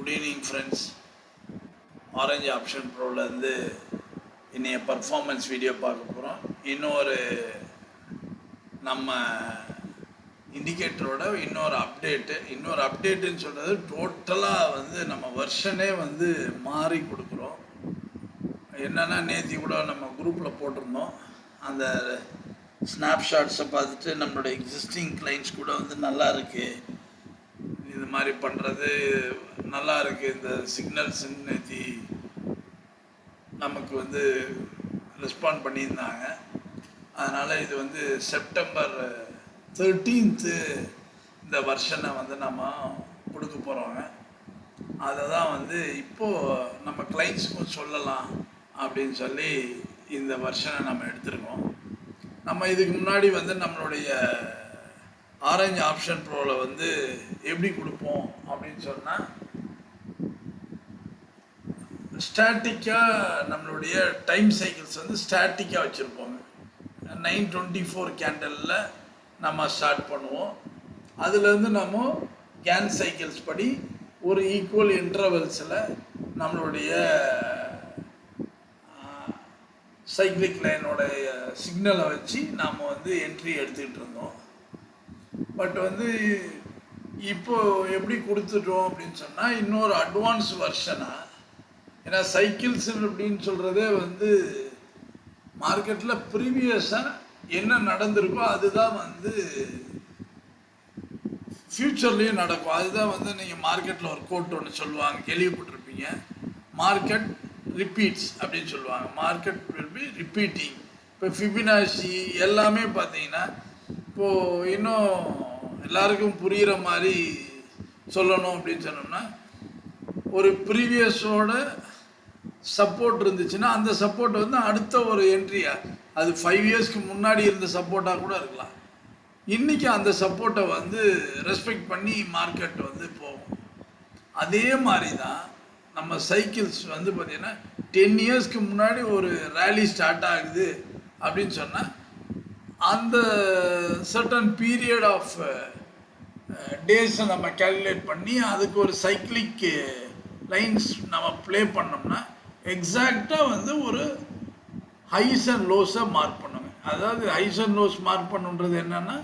Good evening friends. Orange option ப்ரோலேருந்து இன்றைய performance video பார்க்க போகிறோம். இன்னொரு நம்ம இண்டிகேட்டரோட இன்னொரு அப்டேட்டுன்னு சொல்கிறது டோட்டலாக நம்ம வெர்ஷனே மாறி கொடுக்குறோம். என்னென்னா நேற்று கூட நம்ம குரூப்பில் போட்டிருந்தோம். அந்த ஸ்னாப்ஷாட்ஸை பார்த்துட்டு நம்மளோட எக்ஸிஸ்டிங் கிளைண்ட்ஸ் கூட நல்லா இருக்குது, இது மாதிரி பண்ணுறது நல்லா இருக்குது, இந்த சிக்னல்ஸ் நேற்று நமக்கு ரெஸ்பாண்ட் பண்ணியிருந்தாங்க. அதனால் இது செப்டம்பர் 13th இந்த வருஷனை நம்ம கொடுக்க போகிறோங்க. அதை தான் இப்போது நம்ம கிளைண்ட்ஸுக்கும் சொல்லலாம் அப்படின்னு சொல்லி இந்த வருஷனை நம்ம எடுத்துருக்கோம். நம்ம இதுக்கு முன்னாடி நம்மளுடைய ஆரஞ்சு ஆப்ஷன் ப்ரோவில் எப்படி கொடுப்போம் அப்படின்னு சொன்னால், ஸ்டாட்டிக்காக நம்மளுடைய டைம் சைக்கிள்ஸ் ஸ்டாட்டிக்காக வச்சுருப்போங்க. 924 கேண்டலில் நம்ம ஸ்டார்ட் பண்ணுவோம். அதுலேருந்து நம்ம கேன் சைக்கிள்ஸ் படி ஒரு ஈக்குவல் இன்டர்வல்ஸில் நம்மளுடைய சைக்கிளிக் லைனோடைய சிக்னலை வச்சு நாம் என்ட்ரி எடுத்துக்கிட்டு இருந்தோம். பட் இப்போது எப்படி கொடுத்துட்டோம் அப்படின்னு சொன்னால், இன்னொரு அட்வான்ஸ் வெர்ஷனாக, ஏன்னா சைக்கிள்ஸ் அப்படின்னு சொல்கிறதே மார்க்கெட்டில் ப்ரீவியஸாக என்ன நடந்திருக்கோ அதுதான் ஃப்யூச்சர்லேயும் நடக்கும். அதுதான் நீங்கள் மார்க்கெட்டில் ஒரு கோட் ஒன்று சொல்லுவாங்க, கேள்விப்பட்டிருப்பீங்க, மார்க்கெட் ரிப்பீட்ஸ் அப்படின்னு சொல்லுவாங்க. Market will be repeating. இப்போ ஃபிபினாசி எல்லாமே பார்த்தீங்கன்னா, இப்போது இன்னும் எல்லாருக்கும் புரிகிற மாதிரி சொல்லணும் அப்படின்னு சொன்னோம்னா, ஒரு ப்ரீவியஸோட சப்போர்ட் இருந்துச்சுன்னா அந்த சப்போர்ட் அடுத்த ஒரு என்ட்ரியாக, அது 5 இயர்ஸ்க்கு முன்னாடி இருந்த சப்போர்ட்டாக கூட இருக்கலாம். இன்றைக்கி அந்த சப்போர்ட்டை ரெஸ்பெக்ட் பண்ணி மார்க்கெட் போகும். அதே மாதிரி தான் நம்ம சைக்கிள்ஸ் பார்த்திங்கன்னா 10 இயர்ஸ்க்கு முன்னாடி ஒரு ரேலி ஸ்டார்ட் ஆகுது அப்படின்னு சொன்னால், அந்த சர்டன் பீரியட் ஆஃப் டேஸை நம்ம கேல்குலேட் பண்ணி அதுக்கு ஒரு சைக்கிளிக் லைன்ஸ் நம்ம ப்ளே பண்ணோம்னா எக்ஸாக்டாக ஒரு ஹைஸ் அண்ட் லோஸை மார்க் பண்ணுங்க. அதாவது ஹைஸ் அண்ட் லோஸ் மார்க் பண்ணுன்றது என்னென்னா,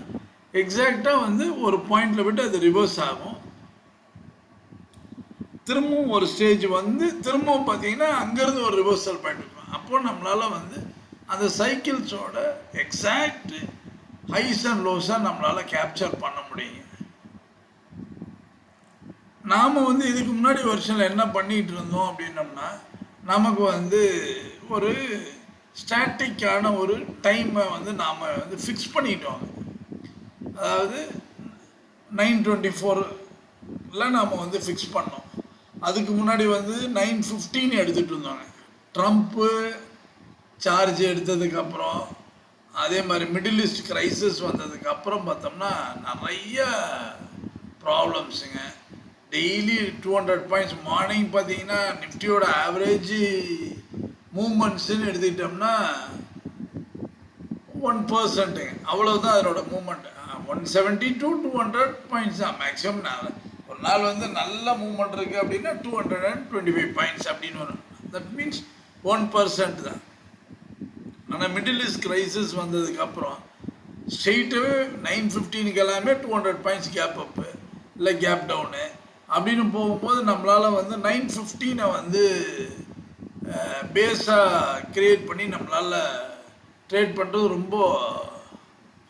எக்ஸாக்டாக ஒரு பாயிண்டில் விட்டு அது ரிவர்ஸ் ஆகும். திரும்பவும் ஒரு ஸ்டேஜ் திரும்பவும் பார்த்தீங்கன்னா அங்கேருந்து ஒரு ரிவர்சல் பாயிண்ட் இருக்கும். அப்போ நம்மளால் அந்த சைக்கிள்ஸோட எக்ஸாக்ட் ஹைஸ் அண்ட் லோஸாக நம்மளால் கேப்சர் பண்ண முடியும். நாம் இதுக்கு முன்னாடி வருஷனில் என்ன பண்ணிகிட்டு இருந்தோம் அப்படின்னோம்னா, நமக்கு ஒரு ஸ்டாட்டிக்கான ஒரு டைமை நாம் ஃபிக்ஸ் பண்ணிட்டோம். அதாவது 924 நாம் ஃபிக்ஸ் பண்ணோம். அதுக்கு முன்னாடி 915 எடுத்துகிட்டு இருந்தாங்க. ட்ரம்ப்பு சார்ஜ் எடுத்ததுக்கப்புறம், அதே மாதிரி மிடில் ஈஸ்ட் கிரைசிஸ் வந்ததுக்கப்புறம் பார்த்தோம்னா நிறைய ப்ராப்ளம்ஸுங்க. Daily 200 points. மார்னிங் பார்த்தீங்கன்னா நிஃப்டியோட ஆவரேஜ் மூமெண்ட்ஸுன்னு எடுத்துக்கிட்டோம்னா 1%, அவ்வளோதான் அதனோட மூமெண்ட். 170 to 200 பாயிண்ட்ஸ் தான் மேக்ஸிமம். ஒரு நாள் நல்ல மூவ்மெண்ட் இருக்குது அப்படின்னா 225 பாயிண்ட்ஸ் அப்படின்னு வரும். தட் மீன்ஸ் 1% தான். ஆனால் மிடில் ஈஸ்ட் கிரைசிஸ் வந்ததுக்கப்புறம் ஸ்ட்ரெயிட்டாகவே 915 எல்லாமே 200 பாயிண்ட்ஸ் கேப் அப்பு இல்லை கேப் டவுனு அப்படின்னு போகும்போது நம்மளால் 915 பேஸாக க்ரியேட் பண்ணி நம்மளால் ட்ரேட் பண்ணுறது ரொம்ப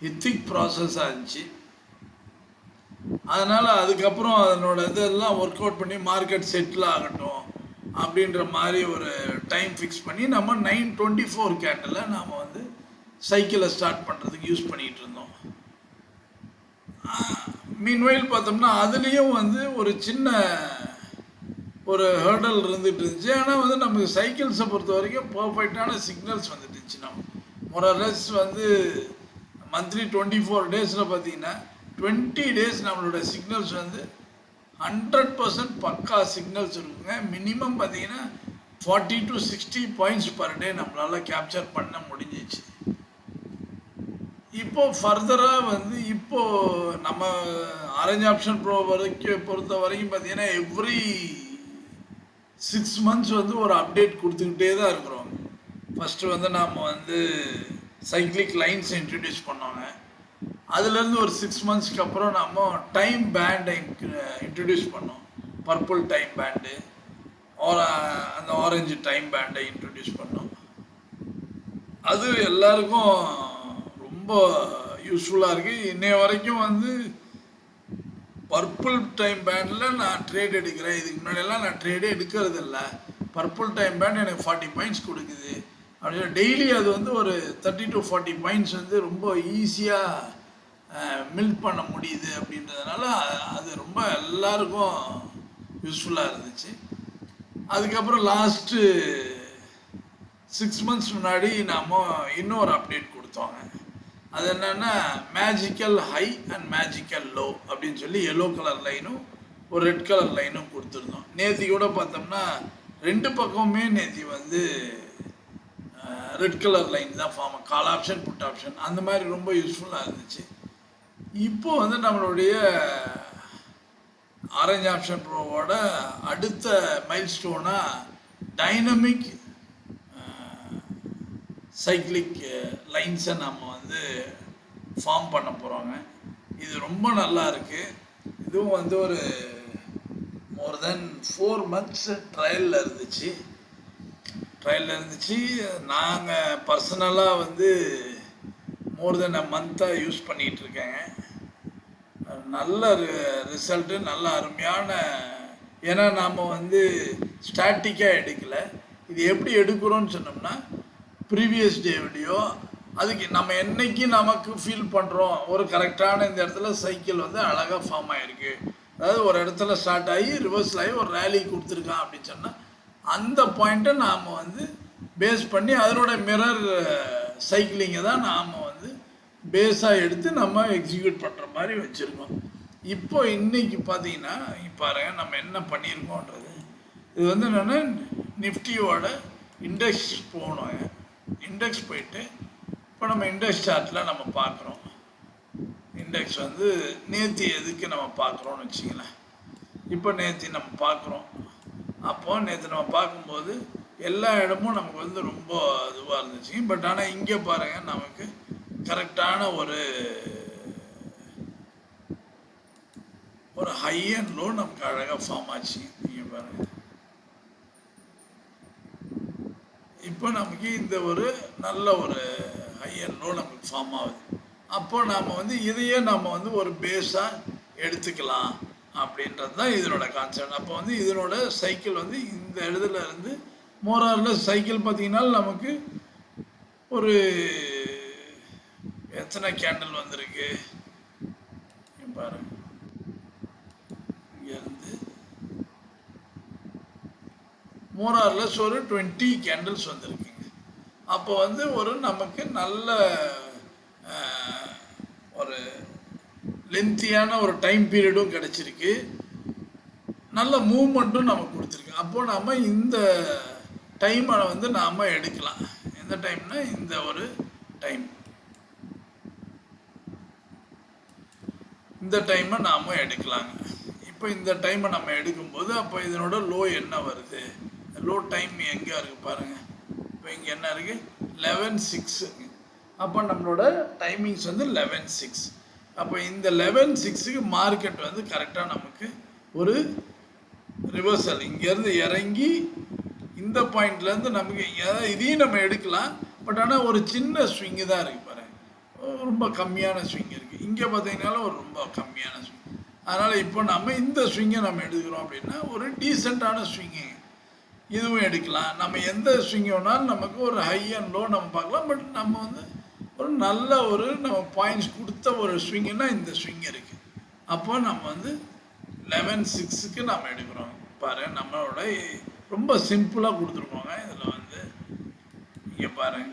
ஹித்திக் ப்ராசஸாக இருந்துச்சு. அதனால் அதுக்கப்புறம் அதனோட இதெல்லாம் ஒர்க் அவுட் பண்ணி மார்க்கெட் செட்டில் ஆகட்டும் அப்படின்ற மாதிரி ஒரு டைம் ஃபிக்ஸ் பண்ணி நம்ம 924 கேண்டில் நாம் சைக்கிளை ஸ்டார்ட் பண்ணுறதுக்கு யூஸ் பண்ணிகிட்டு இருந்தோம். மீன்வைல் பார்த்தோம்னா அதுலேயும் ஒரு சின்ன ஒரு ஹேர்டல் இருந்துகிட்டு இருந்துச்சு. ஆனால் நமக்கு சைக்கிள்ஸை பொறுத்த வரைக்கும் பர்ஃபெக்டான சிக்னல்ஸ் வந்துட்டுச்சு. நம்ம மொரலஸ் மந்த்லி 24 டேஸில் பார்த்தீங்கன்னா 20 டேஸ் நம்மளோட சிக்னல்ஸ் 100% பக்கா சிக்னல்ஸ் இருக்குங்க. மினிமம் பார்த்தீங்கன்னா 40 to 60 பாயிண்ட்ஸ் பர் டே நம்மளால் கேப்சர் பண்ண முடிஞ்சிச்சு. இப்போது ஃபர்தராக இப்போது நம்ம ஆரஞ்ச் ஆப்ஷன் ப்ரோ பொறுத்த வரைக்கும் பார்த்தீங்கன்னா எவ்ரி 6 months வந்து ஒரு அப்டேட் கொடுத்துக்கிட்டே தான் இருக்கிறோம். ஃபஸ்ட்டு வந்து நாம் வந்து சைக்கிளிக் லைன்ஸ் இன்ட்ரடியூஸ் பண்ணோங்க. அதுலேருந்து ஒரு 6 monthsக்கு அப்புறம் நம்ம டைம் பேண்டை இன்ட்ரடியூஸ் பண்ணோம். பர்பிள் டைம் பேண்டு அந்த ஆரஞ்சு டைம் பேண்டை இன்ட்ரடியூஸ் பண்ணோம். அது எல்லாருக்கும் ரொம்ப யூஸ்ஃபுல்லாக இருக்குது. இன்னைய வரைக்கும் வந்து பர்பிள் டைம் பேண்டில் நான் ட்ரேட் எடுக்கிறேன். இதுக்கு முன்னாடியெல்லாம் நான் ட்ரேடே எடுக்கிறது இல்லை. பர்பிள் டைம் பேண்ட் எனக்கு 40 பாயிண்ட்ஸ் கொடுக்குது அப்படின்னு டெய்லி அது வந்து ஒரு 30 to 40 பாயிண்ட்ஸ் வந்து ரொம்ப ஈஸியாக மில்க் பண்ண முடியுது அப்படின்றதுனால அது ரொம்ப எல்லாருக்கும் யூஸ்ஃபுல்லாக இருந்துச்சு. அதுக்கப்புறம் லாஸ்ட்டு 6 months முன்னாடி நாம் இன்னொரு அப்டேட் கொடுத்தோங்க. அது என்னென்னா magical high and magical low அப்படின்னு சொல்லி எல்லோ கலர் லைனும் ஒரு ரெட் கலர் லைனும் கொடுத்துருந்தோம். நேற்று கூட பார்த்தோம்னா 2 பக்கமுமே நேற்று வந்து ரெட் கலர் லைன் தான் form, call option put option அந்த மாதிரி ரொம்ப யூஸ்ஃபுல்லாக இருந்துச்சு. இப்போ வந்து நம்மளுடைய ஆரஞ்ச் ஆப்ஷன் ப்ரோவோட அடுத்த மைல் ஸ்டோனாக டைனமிக் சைக்கிளிக் லைன்ஸை நம்ம வந்து ஃபார்ம் பண்ண போகிறோங்க. இது ரொம்ப நல்லா இருக்குது. இதுவும் வந்து ஒரு மோர் தென் 4 months ட்ரையலில் இருந்துச்சு. நாங்கள் பர்சனலாக வந்து மோர் தென் அ மந்த்தாக யூஸ் பண்ணிகிட்ருக்கேங்க. நல்ல ரிசல்ட்டு, நல்ல அருமையான. ஏன்னா நாம் வந்து ஸ்டாட்டிக்காக எடுக்கலை. இது எப்படி எடுக்கிறோன்னு சொன்னோம்னா ப்ரீவியஸ் டே வீடியோ அதுக்கு நம்ம என்னைக்கு நமக்கு ஃபீல் பண்ணுறோம் ஒரு கரெக்டான இந்த இடத்துல சைக்கிள் வந்து அழகாக ஃபார்ம் ஆகிருக்கு, அதாவது ஒரு இடத்துல ஸ்டார்ட் ஆகி ரிவர்ஸில் ஆகி ஒரு ரேலி கொடுத்துருக்கான் அப்படின்னு சொன்னால் அந்த பாயிண்ட்டை நாம் வந்து பேஸ் பண்ணி அதனோட மிரர் சைக்கிளிங்கை தான் நாம் வந்து பேஸாக எடுத்து நம்ம எக்ஸிக்யூட் பண்ணுற மாதிரி வச்சுருக்கோம். இப்போ இன்றைக்கி பார்த்தீங்கன்னா பாருங்கள் நம்ம என்ன பண்ணியிருக்கோன்றது. இது வந்து என்னென்னா நிஃப்டியோட இண்டெக்ஸ் போகணும். இண்டெக்ஸ் போயிட்டு இப்போ நம்ம இண்டெக்ஸ் சார்ட்டில் நம்ம பார்க்குறோம். இண்டெக்ஸ் வந்து நேற்று எதுக்கு நம்ம பார்க்குறோன்னு வச்சிங்களேன். இப்போ நேற்று நம்ம பார்க்குறோம். அப்போது நேற்று நம்ம பார்க்கும்போது எல்லா இடமும் நமக்கு வந்து ரொம்ப இதுவாக இருந்துச்சு. பட் ஆனால் இங்கே பாருங்கள் நமக்கு கரெக்டான ஒரு ஹை அண்ட் லோ நமக்கு அழகாக ஃபார்ம் ஆச்சு. நீங்கள் பாருங்கள் இப்போ நமக்கு இந்த ஒரு நல்ல ஒரு ஹை அண்ட் லோ நமக்கு ஃபார்ம் ஆகுது. அப்போ நாம் வந்து இதையே நம்ம வந்து ஒரு பேஸாக எடுத்துக்கலாம் அப்படின்றது தான் இதனோட கான்செப்ட். அப்போ வந்து இதனோட சைக்கிள் வந்து இந்த இடத்துல இருந்து மோராரில் சைக்கிள் பார்த்திங்கன்னா நமக்கு ஒரு எத்தனை கேண்டில் வந்திருக்கு பாருங்க. இங்கேருந்து மோராரில் ஒரு 20 கேண்டில்ஸ் வந்திருக்குங்க. அப்போ வந்து ஒரு நமக்கு நல்ல ஒரு லென்த்தியான ஒரு டைம் பீரியடும் கிடச்சிருக்கு, நல்ல மூவ்மெண்ட்டும் நமக்கு கொடுத்துருக்கு. அப்போது நம்ம இந்த டைமை வந்து நாம் எடுக்கலாம். எந்த டைம்னா இந்த ஒரு டைம், இந்த டைமை நாம் எடுக்கலாங்க. இப்போ இந்த டைமை நம்ம எடுக்கும்போது அப்போ இதனோட லோ என்ன வருது, லோ டைம் எங்கே இருக்குது பாருங்கள். இப்போ இங்கே என்ன இருக்குது 11:06. அப்போ நம்மளோட டைமிங்ஸ் வந்து 11:06. அப்போ இந்த 11:06க்கு மார்க்கெட் வந்து கரெக்டாக நமக்கு ஒரு ரிவர்சல் இங்கேருந்து இறங்கி இந்த பாயிண்ட்லேருந்து நமக்கு இதையும் நம்ம எடுக்கலாம். பட் ஆனால் ஒரு சின்ன ஸ்விங்கு தான் இருக்குது பாருங்கள், ரொம்ப கம்மியான ஸ்விங் இருக்குது. இங்கே பார்த்தீங்கன்னாலும் ஒரு ரொம்ப கம்மியான ஸ்விங். அதனால் இப்போ நம்ம இந்த ஸ்விங்கை நம்ம எடுக்கிறோம் அப்படின்னா ஒரு டீசெண்டான ஸ்விங்கு இதுவும் எடுக்கலாம். நம்ம எந்த ஸ்விங் வேணாலும் நமக்கு ஒரு ஹை அண்ட் லோ நம்ம பார்க்கலாம். பட் நம்ம வந்து ஒரு நல்ல ஒரு நம்ம பாயிண்ட்ஸ் கொடுத்த ஒரு ஸ்விங்குன்னா இந்த ஸ்விங் இருக்குது. அப்போ நம்ம வந்து 11:06க்கு நம்ம எடுக்கிறோம். பாருங்க நம்மளோட ரொம்ப சிம்பிளாக கொடுத்துருக்கோங்க. இதில் வந்து இங்கே பாருங்க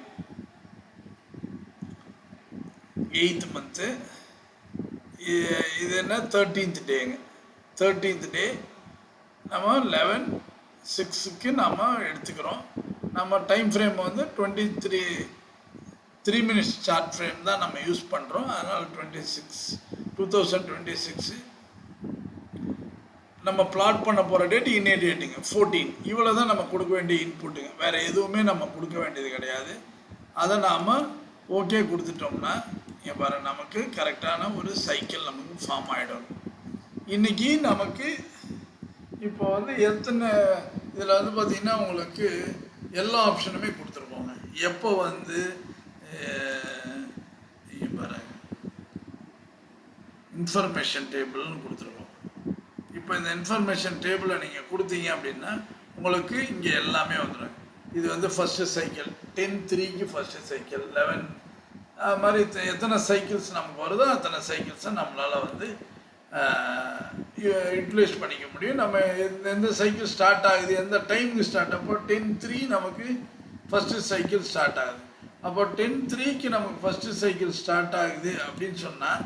8th month, இது என்ன 13th டேங்க. 13th டே நம்ம 11:06க்கு நம்ம எடுத்துக்கிறோம். நம்ம டைம் ஃப்ரேம் வந்து 3 minutes சார்ட் ஃப்ரேம் தான் நம்ம யூஸ் பண்ணுறோம். அதனால் 2026 நம்ம பிளாட் பண்ண போகிற டேட் இன்னே டேட்டுங்க 14. இவ்வளோ தான் நம்ம கொடுக்க வேண்டிய இன்புட்டுங்க. வேறு எதுவுமே நம்ம கொடுக்க வேண்டியது கிடையாது. அதை நாம் ஓகே கொடுத்துட்டோம்னா இங்கே பாரு நமக்கு கரெக்டான ஒரு சைக்கிள் நமக்கு ஃபார்ம் ஆகிடும். இன்றைக்கி நமக்கு இப்போ வந்து எத்தனை இதில் வந்து பார்த்திங்கன்னா உங்களுக்கு எல்லா ஆப்ஷனுமே கொடுத்துருக்கோங்க. எப்போ வந்து பாரு இன்ஃபர்மேஷன் டேபிள்னு கொடுத்துருக்கோம். இப்போ இந்த இன்ஃபர்மேஷன் டேபிளை நீங்கள் கொடுத்தீங்க அப்படின்னா உங்களுக்கு இங்கே எல்லாமே வந்துடும். இது வந்து ஃபஸ்ட்டு சைக்கிள் 10-3க்கு ஃபஸ்ட்டு சைக்கிள் 11 அது மாதிரி எத்தனை சைக்கிள்ஸ் நமக்கு வருதோ அத்தனை சைக்கிள்ஸை நம்மளால் வந்து யூட்டிலைஸ் பண்ணிக்க முடியும். நம்ம எந்த சைக்கிள் ஸ்டார்ட் ஆகுது, எந்த டைமுக்கு ஸ்டார்ட், அப்போ 10-3 நமக்கு ஃபஸ்ட்டு சைக்கிள் ஸ்டார்ட் ஆகுது. அப்போ 10-3க்கு நமக்கு ஃபஸ்ட்டு சைக்கிள் ஸ்டார்ட் ஆகுது அப்படின்னு சொன்னால்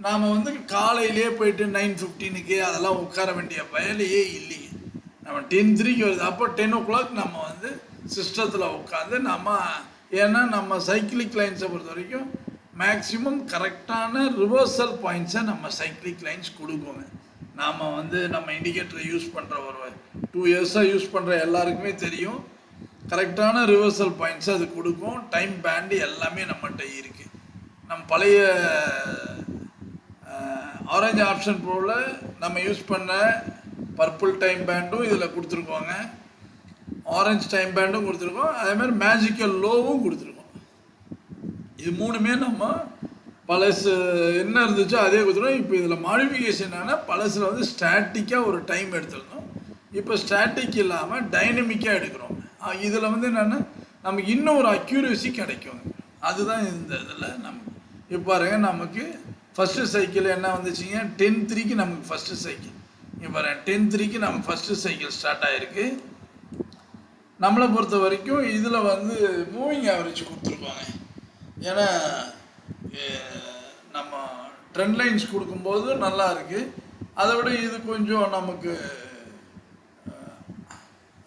நாம் வந்து காலையிலே போயிட்டு 9:15க்கு அதெல்லாம் உட்கார வேண்டிய வேலையே இல்லைங்க. நம்ம 10-3க்கு வருது, அப்போ 10 o'clock நம்ம வந்து சிஸ்டத்தில் உட்காந்து ஏன்னா நம்ம சைக்கிளிக் லைன்ஸை பொறுத்த வரைக்கும் மேக்ஸிமம் கரெக்டான ரிவர்சல் பாயிண்ட்ஸை நம்ம சைக்கிளிக் லைன்ஸ் கொடுக்குங்க. நாம் வந்து நம்ம இண்டிகேட்டரை யூஸ் பண்ணுற ஒரு 2 years யூஸ் பண்ணுற எல்லாருக்குமே தெரியும், கரெக்டான ரிவர்சல் பாயிண்ட்ஸை அது கொடுக்கும். டைம் பேண்டு எல்லாமே நம்மகிட்ட இருக்குது. நம்ம பழைய ஆரஞ்சு ஆப்ஷன் ப்ரோவில் நம்ம யூஸ் பண்ண பர்பிள் டைம் பேண்டும் இதில் கொடுத்துருக்கோங்க, ஆரஞ்சு டைம் பேண்டும் கொடுத்துருக்கோம், அதேமாதிரி மேஜிக்கல் லோவும் கொடுத்துருக்கோம். இது மூணுமே நம்ம பழசு என்ன இருந்துச்சோ அதே கொடுத்துருக்கோம். இப்போ இதில் மாடிஃபிகேஷன் என்னென்னா பழசில் வந்து ஸ்டாட்டிக்காக ஒரு டைம் எடுத்துருந்தோம், இப்போ ஸ்டாட்டிக் இல்லாமல் டைனமிக்காக எடுக்கிறோம். இதில் வந்து என்னென்னா நமக்கு இன்னும் ஒரு அக்யூரேசி கிடைக்கும். அதுதான் இந்த இதில் நமக்கு இப்போ பாருங்க நமக்கு ஃபஸ்ட்டு சைக்கிள் என்ன வந்துச்சுங்க 10-3க்கு நமக்கு ஃபஸ்ட்டு சைக்கிள். இப்போ பாருங்க 10-3க்கு நமக்கு ஃபஸ்ட்டு சைக்கிள் ஸ்டார்ட் ஆகிருக்கு. நம்மளை பொறுத்த வரைக்கும் இதில் வந்து மூவிங் ஆவரேஜ் கொடுத்துருப்பாங்க. ஏன்னா நம்ம ட்ரெண்ட் லைன்ஸ் கொடுக்கும்போது நல்லா இருக்குது, அதை விட இது கொஞ்சம் நமக்கு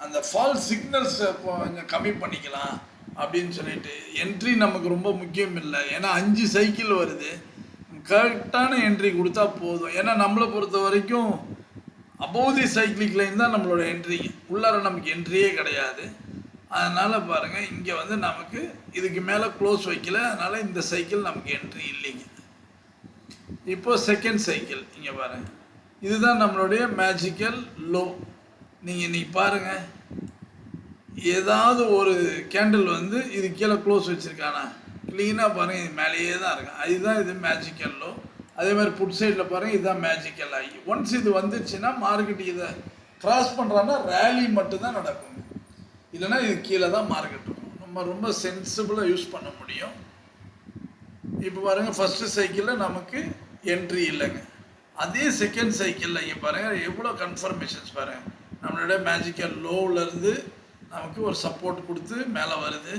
அந்த ஃபால் சிக்னல்ஸை கொஞ்சம் கம்மி பண்ணிக்கலாம் அப்படின்னு சொல்லிட்டு என்ட்ரி நமக்கு ரொம்ப முக்கியம் இல்லை. ஏன்னா 5 சைக்கிள் வருது, கரெக்டான என்ட்ரி கொடுத்தா போதும். ஏன்னா நம்மளை பொறுத்த வரைக்கும் அபோவ் தி சைக்கிளிக் லைன் தான் நம்மளோட என்ட்ரி, உள்ளார நமக்கு என்ட்ரியே கிடையாது. அதனால் பாருங்கள் இங்கே வந்து நமக்கு இதுக்கு மேலே க்ளோஸ் வைக்கல, அதனால் இந்த சைக்கிள் நமக்கு என்ட்ரி இல்லைங்க. இப்போ செகண்ட் சைக்கிள் இங்கே பாருங்கள், இதுதான் நம்மளுடைய மேஜிக்கல் லோ. நீங்கள் இன்றைக்கி பாருங்கள் ஏதாவது ஒரு கேண்டில் வந்து இது கீழே க்ளோஸ் வச்சுருக்கானா, க்ளீனாக பாருங்கள் இது மேலேயே தான் இருக்கு, அதுதான் இது மேஜிக்கல் லோ. அதே மாதிரி புட் சைடில் பாருங்கள் இதுதான் மேஜிக்கல் ஆகி. ஒன்ஸ் இது வந்துச்சுன்னா மார்க்கெட் இதை க்ராஸ் பண்ணுறான்னா ரேலி மட்டும்தான் நடக்கும், இல்லைன்னா இது கீழே தான் மார்க்கெட் இருக்கும். நம்ம ரொம்ப சென்சிபிளாக யூஸ் பண்ண முடியும். இப்போ பாருங்கள் ஃபஸ்ட்டு சைக்கிளில் நமக்கு என்ட்ரி இல்லைங்க, அதே செகண்ட் சைக்கிளில் இங்கே பாருங்கள் எவ்வளோ கன்ஃபர்மேஷன்ஸ் பாருங்கள். நம்மளோட மேஜிக்கல் லோவிலேருந்து நமக்கு ஒரு சப்போர்ட் கொடுத்து மேலே வருது,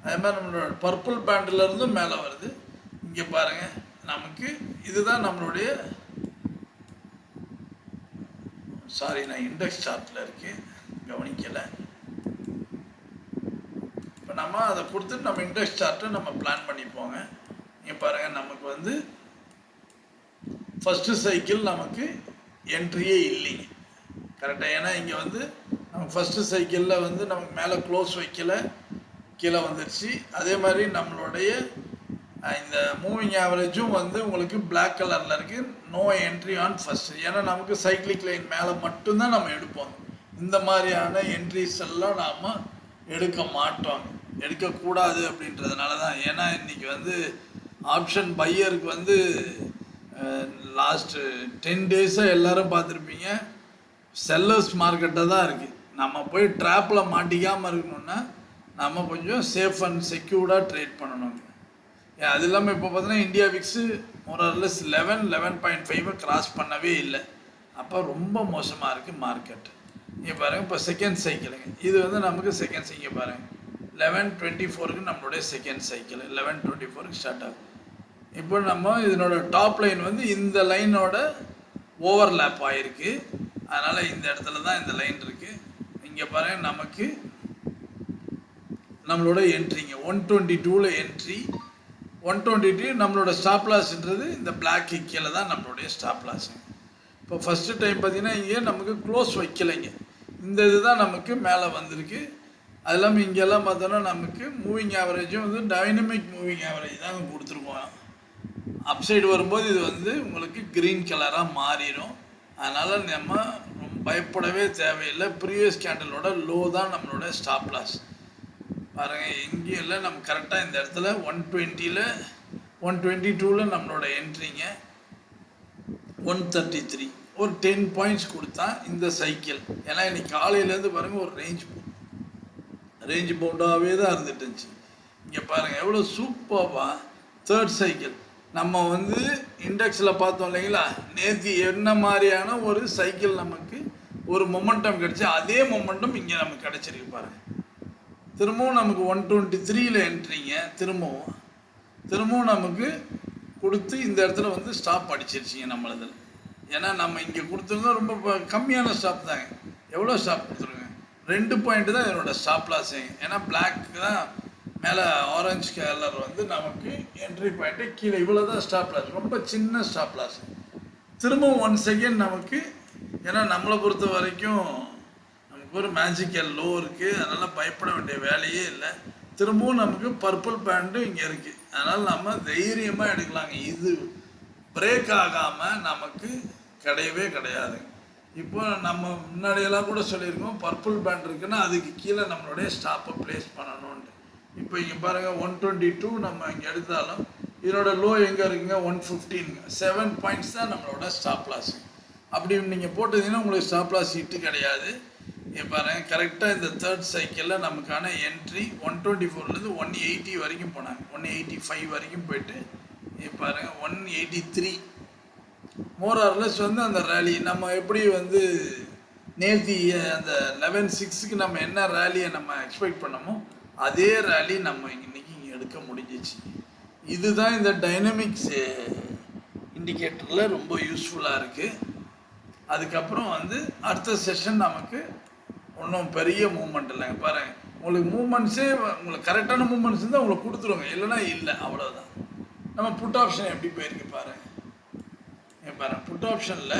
அதே மாதிரி நம்மளோட பர்பிள் பேண்ட்லேருந்து மேலே வருது. இங்கே பாருங்கள் நமக்கு இதுதான் நம்மளுடைய நான் இண்டெக்ஸ் சார்ட்டில் இருக்கேன் கவனிக்கலை. இப்போ நம்ம அதை கொடுத்துட்டு நம்ம இண்டெக்ஸ் சார்ட்டை நம்ம பிளான் பண்ணிப்போங்க. இங்கே பாருங்கள் நமக்கு வந்து ஃபஸ்ட்டு சைக்கிள் நமக்கு என்ட்ரியே இல்லைங்க கரெக்டாக. ஏன்னா இங்கே வந்து நமக்கு ஃபஸ்ட்டு சைக்கிளில் வந்து நமக்கு மேலே க்ளோஸ் வைக்கல, கீழே வந்துடுச்சு. அதே மாதிரி நம்மளுடைய இந்த மூவிங் ஆவரேஜும் வந்து உங்களுக்கு பிளாக் கலரில் இருக்குது, நோ என்ட்ரி ஆன் ஃபஸ்ட்டு. ஏன்னா நமக்கு சைக்கிளிக் லைன் மேலே மட்டும்தான் நம்ம எடுப்போம். இந்த மாதிரியான என்ட்ரிஸ் எல்லாம் நாம் எடுக்க மாட்டோம், எடுக்கக்கூடாது அப்படின்றதுனால தான். ஏன்னா இன்றைக்கி வந்து ஆப்ஷன் பையருக்கு வந்து லாஸ்ட்டு 10 days-ஆக எல்லோரும் பார்த்துருப்பீங்க செல்லர்ஸ் மார்க்கெட்டை தான் இருக்குது. நம்ம போய் ட்ராப்பில் மாட்டிக்காமல் இருக்கணும்னா நம்ம கொஞ்சம் சேஃப் அண்ட் செக்யூர்டாக ட்ரேட் பண்ணணும். அது இல்லாமல் இப்போ பார்த்தீங்கன்னா இந்தியா விக்ஸு மோரர்லெஸ் 11.5 கிராஸ் பண்ணவே இல்லை. அப்போ ரொம்ப மோசமாக இருக்குது மார்க்கெட். இங்கே பாருங்கள் இப்போ செகண்ட் சைக்கிளுங்க, இது வந்து நமக்கு செகண்ட் சைக்கிள் பாருங்கள் 11:24க்கு நம்மளுடைய செகண்ட் சைக்கிள் 11:24க்கு ஸ்டார்ட் ஆகும். இப்போ நம்ம இதனோட டாப் லைன் வந்து இந்த லைனோட ஓவர்லேப் ஆகிருக்கு, அதனால் இந்த இடத்துல தான் இந்த லைன் இருக்குது. இங்கே பாருங்கள் நமக்கு நம்மளோட என்ட்ரிங்க 122ல் என்ட்ரி, 122 நம்மளோட ஸ்டாப் லாஸ்ன்றது இந்த பிளாக் கீழே தான் நம்மளுடைய ஸ்டாப் லாஸுங்க. இப்போ ஃபஸ்ட்டு டைம் பார்த்தீங்கன்னா இங்கே நமக்கு க்ளோஸ் வைக்கலைங்க. இந்த இதுதான் நமக்கு மேலே வந்திருக்கு. அது இல்லாமல் இங்கெல்லாம் பார்த்தோன்னா நமக்கு மூவிங் ஆவரேஜும் வந்து டைனமிக் மூவிங் ஆவரேஜ் தாங்க கொடுத்துருக்கோம். அப்சைடு வரும்போது இது வந்து உங்களுக்கு க்ரீன் கலராக மாறிடும். அதனால் நம்ம பயப்படவே தேவையில்லை. ப்ரீவியஸ் கேண்டலோட லோ தான் நம்மளோட ஸ்டாப் லாஸ். பாருங்கள், எங்கேயும் இல்லை, நம்ம கரெக்டாக இந்த இடத்துல 120ல் 122ல் நம்மளோட என்ட்ரிங்க. 133 ஒரு 10 பாயிண்ட்ஸ் கொடுத்தா இந்த சைக்கிள். ஏன்னா இன்னைக்கு காலையிலேருந்து பாருங்கள் ஒரு ரேஞ்ச் பவுண்டாகவே தான் இருந்துட்டு இருந்துச்சு. இங்கே பாருங்கள் எவ்வளோ சூப்பராக தேர்ட் சைக்கிள். நம்ம வந்து இண்டெக்ஸில் பார்த்தோம் இல்லைங்களா, நேற்று என்ன மாதிரியான ஒரு சைக்கிள் நமக்கு ஒரு மொமெண்டம் கிடச்சி, அதே மொமெண்டம் இங்கே நமக்கு கிடச்சிருக்கு பாருங்கள். திரும்பவும் நமக்கு 123ல் என்ட்ரிங்க. திரும்பவும் நமக்கு கொடுத்து இந்த இடத்துல வந்து ஸ்டாப் அடிச்சிருச்சிங்க நம்மளதில். ஏன்னா நம்ம இங்கே கொடுத்துருந்தோம் ரொம்ப கம்மியான ஸ்டாப் தாங்க. எவ்வளோ ஸ்டாப் கொடுத்துருங்க? 2 பாயிண்ட் தான் என்னோடய ஸ்டாப் லாஸுங்க. ஏன்னா பிளாக் தான் மேலே ஆரஞ்சு கலர் வந்து நமக்கு என்ட்ரி பாயிண்ட்டு, கீழே இவ்வளோ தான் ஸ்டாப் லாஸ், ரொம்ப சின்ன ஸ்டாப் லாஸ். திரும்பவும் 1 செகண்ட் நமக்கு, ஏன்னா நம்மளை பொறுத்த வரைக்கும் நமக்கு ஒரு மேஜிக்கல் லோ இருக்குது, அதனால் பயப்பட வேண்டிய வேலையே இல்லை. திரும்பவும் நமக்கு பர்பிள் பேண்டு இங்கே இருக்குது, அதனால் நம்ம தைரியமாக எடுக்கலாங்க. இது பிரேக் ஆகாமல் நமக்கு கிடையவே கிடையாது. இப்போ நம்ம முன்னாடியெல்லாம் கூட சொல்லியிருக்கோம், பர்பிள் பேண்ட் இருக்குன்னா அதுக்கு கீழே நம்மளுடைய ஸ்டாப்பை ப்ளேஸ் பண்ணணுன்ட்டு. இப்போ இங்கே பாருங்கள் 122 நம்ம இங்கே எடுத்தாலும் இதோட லோ எங்கே இருக்குங்க? 115. 7 பாயிண்ட்ஸ் தான் நம்மளோட ஸ்டாப் லாஸ். அப்படி நீங்கள் போட்டதுன்னா உங்களுக்கு ஸ்டாப் லாஸ் ஹிட்டு கிடையாது. இங்கே பாருங்கள் கரெக்டாக இந்த தேர்ட் சைக்கிளில் நமக்கான என்ட்ரி 124லேருந்து 180 வரைக்கும் போனாங்க. 185 வரைக்கும் போயிட்டு இங்கே பாருங்கள் 183 மோரார்லெஸ் வந்து அந்த ரேலி நம்ம எப்படி வந்து நேற்று அந்த 11/6க்கு நம்ம என்ன ரேலியை நம்ம எக்ஸ்பெக்ட் பண்ணமோ அதே ரேலி நம்ம இன்னைக்கு இங்கே எடுக்க முடிஞ்சிச்சு. இதுதான் இந்த டைனமிக்ஸ் இண்டிகேட்டரில் ரொம்ப யூஸ்ஃபுல்லாக இருக்குது. அதுக்கப்புறம் வந்து அடுத்த செஷன் நமக்கு ஒன்றும் பெரிய மூமெண்ட் இல்லைங்க. பாருங்கள், உங்களுக்கு மூமெண்ட்ஸே உங்களுக்கு கரெக்டான மூமெண்ட்ஸ் இருந்தால் உங்களுக்கு கொடுத்துருவோங்க, இல்லைனா இல்லை, அவ்வளோதான். நம்ம புட் ஆப்ஷன் எப்படி போயிருக்கு பாருங்கள். இங்கே பாருங்கள், புட் ஆப்ஷனில்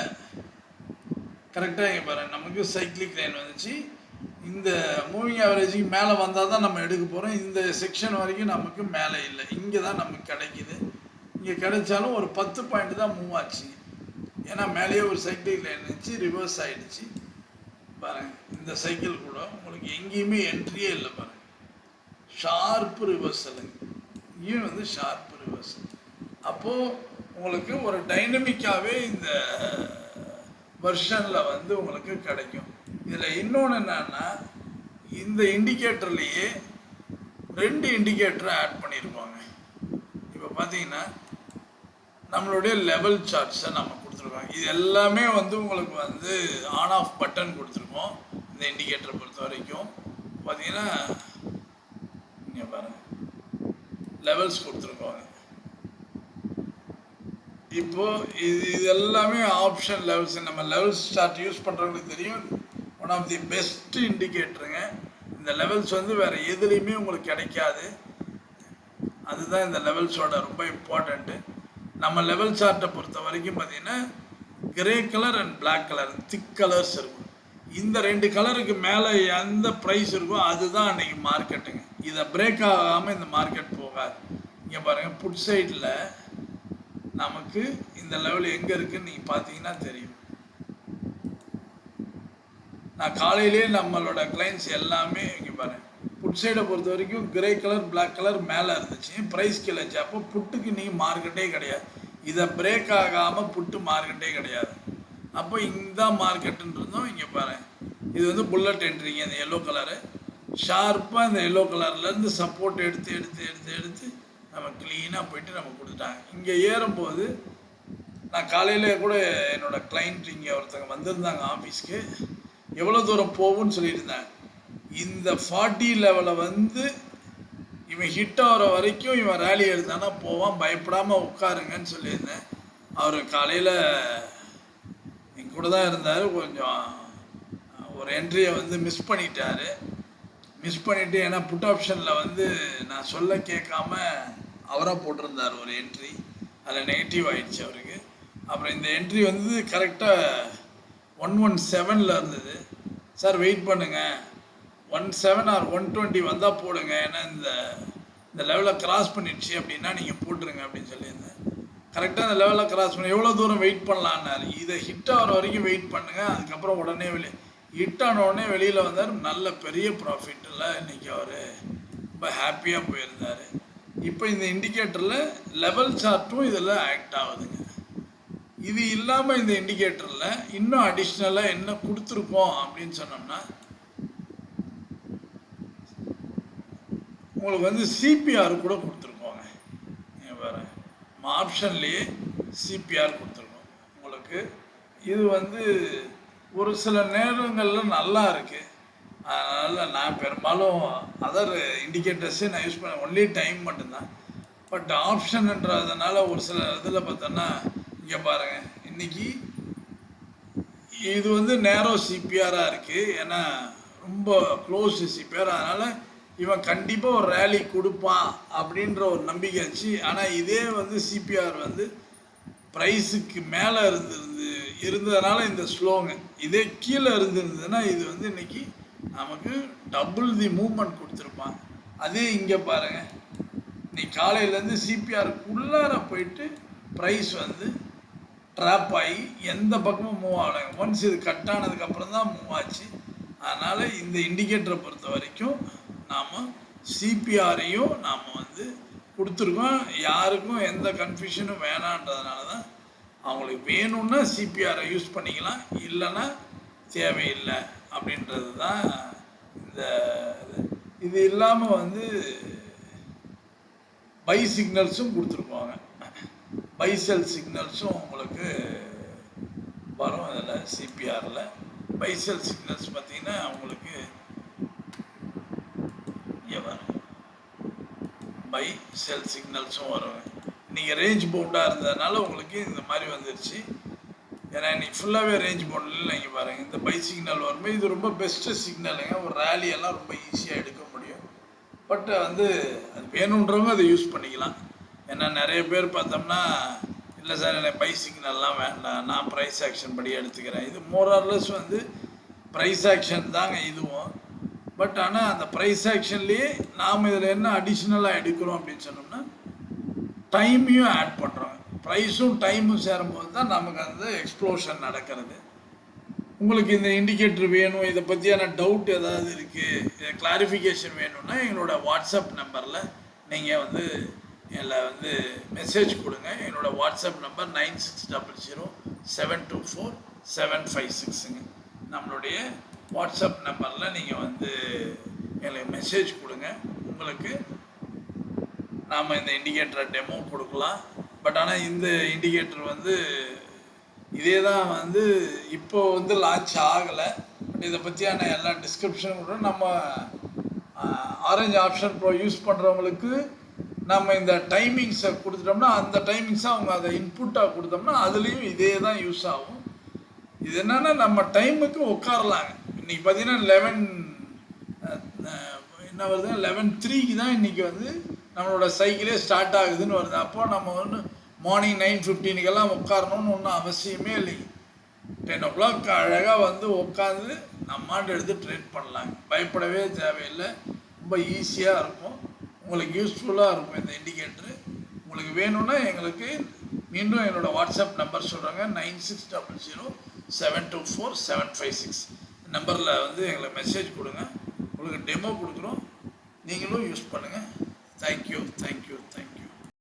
கரெக்டாக இங்கே பாருங்கள் நமக்கு சைக்கிளிக் லைன் வந்துச்சு. இந்த மூவிங் ஆவரேஜுக்கு மேலே வந்தால் தான் நம்ம எடுக்க போகிறோம். இந்த செக்ஷன் வரைக்கும் நமக்கு மேலே இல்லை, இங்கே தான் நமக்கு கிடைக்கிது. இங்கே கிடைச்சாலும் ஒரு 10 பாயிண்ட் தான் மூவ் ஆச்சு. ஏன்னா மேலேயே ஒரு சைக்கிள் லைன் இருந்துச்சு, ரிவர்ஸ் ஆகிடுச்சு. பாருங்கள், இந்த சைக்கிள் கூட உங்களுக்கு எங்கேயுமே என்ட்ரியே இல்லை. பாருங்கள், ஷார்ப்பு ரிவர்சலுங்க, இங்கேயும் வந்து ஷார்ப்பு ரிவர்சல். அப்போது உங்களுக்கு ஒரு டைனமிக்காகவே இந்த வெர்ஷனில் வந்து உங்களுக்கு கிடைக்கும். இதில் இன்னொன்று என்னன்னா, இந்த இண்டிகேட்டர்லேயே 2 இண்டிகேட்டரை ஆட் பண்ணியிருப்பாங்க. இப்போ பார்த்தீங்கன்னா நம்மளுடைய லெவல் சார்ட்ஸை நம்ம கொடுத்துருக்கோம். இது எல்லாமே வந்து உங்களுக்கு வந்து ஆன் ஆஃப் பட்டன் கொடுத்துருக்கோம். இந்த இண்டிகேட்டரை பொறுத்த வரைக்கும் பார்த்தீங்கன்னா இங்கே பாருங்கள் லெவல்ஸ் கொடுத்துருக்கோங்க. இப்போது இது எல்லாமே ஆப்ஷன் லெவல்ஸ். நம்ம லெவல்ஸ் சார்ட் யூஸ் பண்ணுறவங்களுக்கு தெரியும், ஒன் ஆஃப் தி பெஸ்ட் இண்டிகேட்டருங்க. இந்த லெவல்ஸ் வந்து வேறு எதுலேயுமே உங்களுக்கு கிடைக்காது. அதுதான் இந்த லெவல்ஸோட ரொம்ப இம்பார்ட்டண்ட்டு. நம்ம லெவல் சார்ட்டை பொறுத்த வரைக்கும் பார்த்திங்கன்னா grey colour and black colour, thick colours இருக்கும். இந்த 2 கலருக்கு மேலே எந்த ப்ரைஸ் இருக்கோ அதுதான் அன்றைக்கி மார்க்கெட்டுங்க. இதை பிரேக் ஆகாமல் இந்த மார்க்கெட் போகாது. இங்கே பாருங்கள், புட் சைடில் நமக்கு இந்த லெவல் எங்கே இருக்குதுன்னு நீங்கள் பார்த்தீங்கன்னா தெரியும். நான் காலையிலே நம்மளோட கிளைண்ட்ஸ் எல்லாமே இங்கே பாருங்கள், புட் சைடை பொறுத்த வரைக்கும் கிரே கலர் பிளாக் கலர் மேலே இருந்துச்சு, ப்ரைஸ் கிளச்சு. அப்போ புட்டுக்கு நீங்கள் மார்க்கெட்டே கிடையாது. இதை பிரேக் ஆகாமல் புட்டு மார்க்கெட்டே கிடையாது. அப்போ இந்த மார்க்கெட்டுன்றதும் இங்கே பாருங்கள், இது வந்து புல்லட் என்ட்ரிங்க. இந்த எல்லோ கலரு ஷார்ப்பாக இந்த எல்லோ கலர்லேருந்து சப்போர்ட் எடுத்து எடுத்து எடுத்து எடுத்து நம்ம க்ளீனாக போயிட்டு நம்ம கொடுத்துட்டாங்க. இங்கே ஏறும்போது நான் காலையில் கூட என்னோடய கிளைண்ட் இங்கே ஒருத்தங்க வந்திருந்தாங்க ஆஃபீஸ்க்கு, எவ்வளோ தூரம் போகும்னு சொல்லியிருந்தேன். இந்த 40 லெவலை வந்து இவன் ஹிட் ஆகிற வரைக்கும் இவன் ரேலி எடுத்தானா போவான், பயப்படாமல் உட்காருங்கன்னு சொல்லியிருந்தேன். அவர் காலையில் என் கூட தான் இருந்தார். கொஞ்சம் ஒரு என்ட்ரியை வந்து மிஸ் பண்ணிட்டார். ஏன்னா புட் ஆப்ஷனில் வந்து நான் சொல்ல கேட்காம அவராக போட்டிருந்தார் ஒரு என்ட்ரி, அதில் நெகட்டிவ் ஆகிடுச்சு அவருக்கு. அப்புறம் இந்த என்ட்ரி வந்து கரெக்டாக 117 இருந்தது. சார் வெயிட் பண்ணுங்கள், 17 ஆர் 120 வந்தால் போடுங்க, ஏன்னா இந்த லெவலை கிராஸ் பண்ணிடுச்சு அப்படின்னா நீங்கள் போட்டுருங்க அப்படின்னு சொல்லியிருந்தேன். கரெக்டாக அந்த லெவலில் கிராஸ் பண்ணி எவ்வளோ தூரம் வெயிட் பண்ணலான்னாரு. இதை ஹிட் ஆகிற வரைக்கும் வெயிட் பண்ணுங்கள், அதுக்கப்புறம் உடனே ஹிட் ஆன உடனே வெளியில் வந்தார். நல்ல பெரிய ப்ராஃபிட்டில் இன்றைக்கி அவர் ரொம்ப ஹாப்பியாக போயிருந்தார். இப்போ இந்த இண்டிகேட்டரில் லெவல் சார்ட்டும் இதில் ஆக்ட் ஆகுதுங்க. இது இல்லாமல் இந்த இண்டிகேட்டரில் இன்னும் அடிஷ்னலாக என்ன கொடுத்துருக்கோம் அப்படின்னு சொன்னோம்னா, உங்களுக்கு வந்து சிபிஆர் கூட கொடுத்துருக்கோங்க. வேறு ஆப்ஷன்லேயே சிபிஆர் கொடுத்துருக்கோம் உங்களுக்கு. இது வந்து ஒரு சில நேரங்களில் நல்லா இருக்குது. அதனால் நான் பெரும்பாலும் அதர் இண்டிகேட்டர்ஸே நான் யூஸ் பண்ண ஒன்லி டைம் மட்டும்தான். பட் ஆப்ஷன்ன்றதுனால ஒரு சில இதில் பார்த்தோன்னா இங்கே பாருங்கள், இன்றைக்கி இது வந்து நேரோ சிபிஆராக இருக்குது, ஏன்னா ரொம்ப க்ளோஸ் சிபிஆர். அதனால் இவன் கண்டிப்பாக ஒரு ரேலி கொடுப்பான் அப்படின்ற ஒரு நம்பிக்கை இருந்துச்சு. ஆனால் இதே வந்து சிபிஆர் வந்து ப்ரைஸுக்கு மேலே இருந்ததுனால இந்த ஸ்லோங்க. இதே கீழே இருந்திருந்ததுன்னா இது வந்து இன்றைக்கி நமக்கு டபுள் தி மூவ்மெண்ட் கொடுத்துருப்பான். அதே இங்கே பாருங்கள், இன்னைக்கு காலையிலேருந்து சிபிஆருக்குள்ளார போயிட்டு ப்ரைஸ் வந்து ட்ராப் ஆகி எந்த பக்கமும் மூவ் ஆகலைங்க. ஒன்ஸ் இது கட் ஆனதுக்கப்புறம் தான் மூவ் ஆச்சு. அதனால் இந்த இண்டிகேட்டரை பொறுத்த வரைக்கும் நாம் சிபிஆரையும் நாம் வந்து கொடுத்துருக்கோம். யாருக்கும் எந்த கன்ஃபியூஷனும் வேணான்றதுனால தான் அவங்களுக்கு வேணும்னா சிபிஆரை யூஸ் பண்ணிக்கலாம், இல்லைன்னா தேவையில்லை அப்படின்றது தான் இந்த இது. இல்லாமல் வந்து பை சிக்னல்ஸும் கொடுத்துருப்பாங்க. பை செல் சிக்னல்ஸும் உங்களுக்கு வரும் இதில் சிபிஆரில். பை செல் சிக்னல்ஸ் பார்த்திங்கன்னா உங்களுக்கு பை செல் சிக்னல்ஸும் வரும். நீங்கள் ரேஞ்ச் பவுண்டாக இருந்ததுனால உங்களுக்கு இந்த மாதிரி வந்துருச்சு. ஏன்னா இன்றைக்கி ஃபுல்லாகவே ரேஞ்ச் பவுண்டில் நீங்கள் பாருங்கள், இந்த பை சிக்னல் வரும்போது இது ரொம்ப பெஸ்ட்டு சிக்னலுங்க. ஒரு ரேலியெல்லாம் ரொம்ப ஈஸியாக எடுக்க முடியும். பட் வந்து அது வேணுன்றவங்க அதை யூஸ் பண்ணிக்கலாம். ஏன்னா நிறைய பேர் பார்த்தோம்னா, இல்லை சார் எனக்கு பை சிக்னல்லாம் வேண்டாம், நான் ப்ரைஸ் ஆக்ஷன் படி எடுத்துக்கிறேன். இது மோரார்லெஸ் வந்து ப்ரைஸ் ஆக்ஷன் தாங்க இதுவும். பட் ஆனால் அந்த ப்ரைஸ் ஆக்ஷன்லேயே நாம் இதில் என்ன அடிஷ்னலாக எடுக்கிறோம் அப்படின்னு சொன்னோம்னா, டைமையும் ஆட் பண்ணுறோம். ப்ரைஸும் டைமும் சேரும்போது தான் நமக்கு அந்த எக்ஸ்ப்ளோஷன் நடக்கிறது. உங்களுக்கு இந்த இண்டிகேட்டர் வேணும், இதை பற்றியான டவுட் ஏதாவது இருக்குது, கிளாரிஃபிகேஷன் வேணும்னா எங்களோட வாட்ஸ்அப் நம்பரில் நீங்கள் வந்து இதில் வந்து மெசேஜ் கொடுங்க. என்னோடய வாட்ஸ்அப் நம்பர் 9600724756ங்க. நம்மளுடைய வாட்ஸ்அப் நம்பரில் நீங்கள் வந்து எங்களுக்கு மெசேஜ் கொடுங்க. உங்களுக்கு நாம் இந்த இண்டிகேட்டரை டெமோ கொடுக்கலாம். பட் ஆனால் இந்த இண்டிகேட்டர் வந்து இதே தான் வந்து இப்போ வந்து லான்ச் ஆகலை. பட் இதை பற்றியான எல்லா டிஸ்கிரிப்ஷனும் கூட நம்ம ஆரஞ்சு ஆப்ஷன் ப்ரோ யூஸ் பண்ணுறவங்களுக்கு நம்ம இந்த டைமிங்ஸை கொடுத்துட்டோம்னா, அந்த டைமிங்ஸை அவங்க அதை இன்புட்டாக கொடுத்தோம்னா அதுலேயும் இதே தான் யூஸ் ஆகும். இது என்னென்னா நம்ம டைமுக்கு உட்காரலாங்க. இன்றைக்கி பார்த்தீங்கன்னா 11:03 தான் இன்றைக்கி வந்து நம்மளோட சைக்கிளே ஸ்டார்ட் ஆகுதுன்னு வருது. அப்போ நம்ம வந்து மார்னிங் 9:15 உட்காரணும்னு ஒன்றும் அவசியமே இல்லைங்க. 10 o'clock அழகாக வந்து உட்காந்து நம்மாண்டு எடுத்து ட்ரேட் பண்ணலாங்க. பயப்படவே தேவையில்லை. ரொம்ப ஈஸியாக இருக்கும், உங்களுக்கு யூஸ்ஃபுல்லாக இருக்கும் இந்த இண்டிகேட்டரு. உங்களுக்கு வேணும்னா எங்களுக்கு மீண்டும் என்னோடய வாட்ஸ்அப் நம்பர் சொல்கிறாங்க, 9600724756 நம்பரில் வந்து எங்களுக்கு மெசேஜ் கொடுங்க. உங்களுக்கு டெமோ கொடுக்குறோம், நீங்களும் யூஸ் பண்ணுங்கள். தேங்க்யூ.